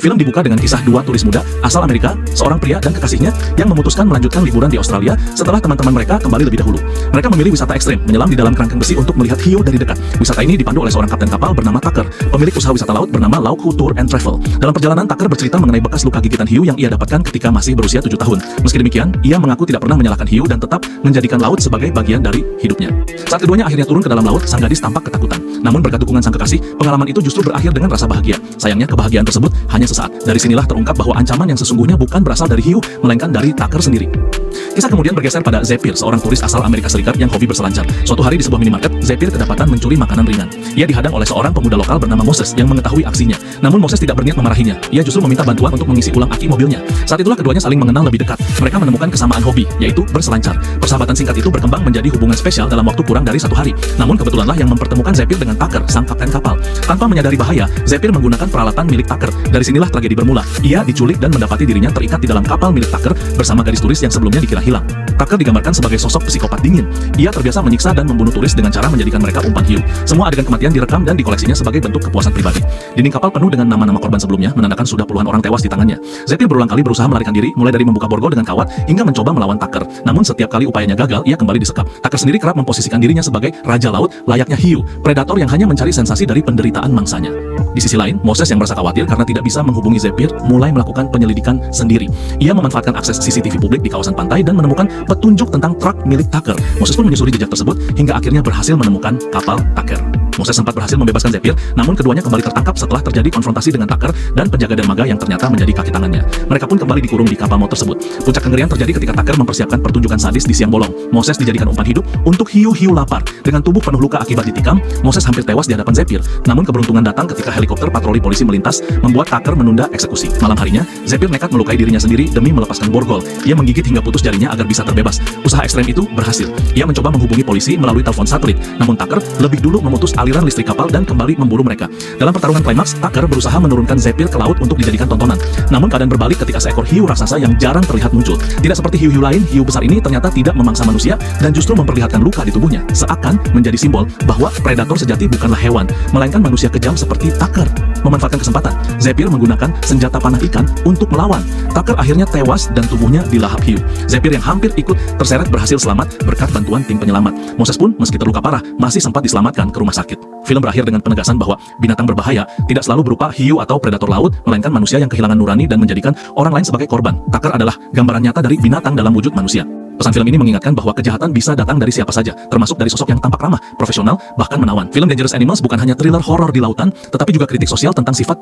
Film dibuka dengan kisah dua turis muda asal Amerika, seorang pria dan kekasihnya yang memutuskan melanjutkan liburan di Australia setelah teman-teman mereka kembali lebih dahulu. Mereka memilih wisata ekstrim, menyelam di dalam kerangkeng besi untuk melihat hiu dari dekat. Wisata ini dipandu oleh seorang kapten kapal bernama Tucker, pemilik usaha wisata laut bernama Laukhu Tour and Travel. Dalam perjalanan, Tucker bercerita mengenai bekas luka gigitan hiu yang ia dapatkan ketika masih berusia 7 tahun. Meski demikian, ia mengaku tidak pernah menyalahkan hiu dan tetap menjadikan laut sebagai bagian dari hidupnya. Saat keduanya akhirnya turun ke dalam laut, sang gadis tampak ketakutan. Namun berkat dukungan sang kekasih, pengalaman itu justru berakhir dengan rasa bahagia. Sayangnya, kebahagiaan tersebut hanya sesaat. Dari sinilah terungkap bahwa ancaman yang sesungguhnya bukan berasal dari hiu, melainkan dari Tucker sendiri. Kisah kemudian bergeser pada Zephyr, seorang turis asal Amerika Serikat yang hobi berselancar. Suatu hari di sebuah minimarket, Zephyr kedapatan mencuri makanan ringan. Ia dihadang oleh seorang pemuda lokal bernama Moses yang mengetahui aksinya. Namun Moses tidak berniat memarahinya. Ia justru meminta bantuan untuk mengisi ulang aki mobilnya. Saat itulah keduanya saling mengenal lebih dekat. Mereka menemukan kesamaan hobi, yaitu berselancar. Persahabatan singkat itu berkembang menjadi hubungan spesial dalam waktu kurang dari 1 hari. Namun kebetulanlah yang mempertemukan Zephyr dengan Tucker, sang kapten kapal. Tanpa menyadari bahaya, Zephyr menggunakan peralatan milik Tucker. Dari sinilah tragedi bermula. Ia diculik dan mendapati dirinya terikat di dalam kapal milik Tucker bersama gadis turis yang sebelumnya dikira hilang. Tucker digambarkan sebagai sosok psikopat dingin. Ia terbiasa menyiksa dan membunuh turis dengan cara menjadikan mereka umpan hiu. Semua adegan kematian direkam dan dikoleksinya sebagai bentuk kepuasan pribadi. Dinding kapal penuh dengan nama-nama korban sebelumnya, menandakan sudah puluhan orang tewas di tangannya. Zephyr berulang kali berusaha melarikan diri, mulai dari membuka borgol dengan kawat hingga mencoba melawan Tucker. Namun setiap kali upayanya gagal, ia kembali disekap. Tucker sendiri kerap memposisikan dirinya sebagai raja laut, layaknya hiu, predator yang hanya mencari sensasi dari penderitaan mangsanya. Di sisi lain, Moses yang merasa khawatir karena tidak bisa menghubungi Zephyr, mulai melakukan penyelidikan sendiri. Ia memanfaatkan akses CCTV publik di kawasan pantai dan menemukan petunjuk tentang truk milik Tucker. Moses pun menyusuri jejak tersebut hingga akhirnya berhasil menemukan kapal Tucker. Moses sempat berhasil membebaskan Zephyr, namun keduanya kembali tertangkap setelah terjadi konfrontasi dengan Tucker dan penjaga dermaga yang ternyata menjadi kaki tangannya. Mereka pun kembali dikurung di kapal maut tersebut. Puncak kengerian terjadi ketika Tucker mempersiapkan pertunjukan sadis di siang bolong. Moses dijadikan umpan hidup untuk hiu-hiu lapar. Dengan tubuh penuh luka akibat ditikam, Moses hampir tewas di hadapan Zephyr. Namun keberuntungan datang ketika helikopter patroli polisi melintas, membuat Tucker menunda eksekusi. Malam harinya, Zephyr nekat melukai dirinya sendiri demi melepaskan borgol. Ia menggigit hingga putus jarinya agar bisa terbebas. Usaha ekstrem itu berhasil. Ia mencoba menghubungi polisi melalui telepon satelit. Namun Tucker lebih dulu memutus aliran listrik kapal dan kembali memburu mereka. Dalam pertarungan klimaks, Tucker berusaha menurunkan Zephyr ke laut untuk dijadikan tontonan. Namun keadaan berbalik ketika seekor hiu raksasa yang jarang terlihat muncul. Tidak seperti hiu-hiu lain, hiu besar ini ternyata tidak memangsa manusia dan justru memperlihatkan luka di tubuhnya, seakan menjadi simbol bahwa predator sejati bukanlah hewan, melainkan manusia kejam seperti Tucker. Memanfaatkan kesempatan, Zephyr menggunakan senjata panah ikan untuk melawan. Tucker akhirnya tewas dan tubuhnya dilahap hiu. Zephyr yang hampir ikut terseret berhasil selamat berkat bantuan tim penyelamat. Moses pun meski terluka parah masih sempat diselamatkan ke rumah sakit. Film berakhir dengan penegasan bahwa binatang berbahaya tidak selalu berupa hiu atau predator laut, melainkan manusia yang kehilangan nurani dan menjadikan orang lain sebagai korban. Tucker adalah gambaran nyata dari binatang dalam wujud manusia. Pesan film ini mengingatkan bahwa kejahatan bisa datang dari siapa saja, termasuk dari sosok yang tampak ramah, profesional, bahkan menawan. Film Dangerous Animals bukan hanya thriller horor di lautan, tetapi juga kritik sosial tentang sifat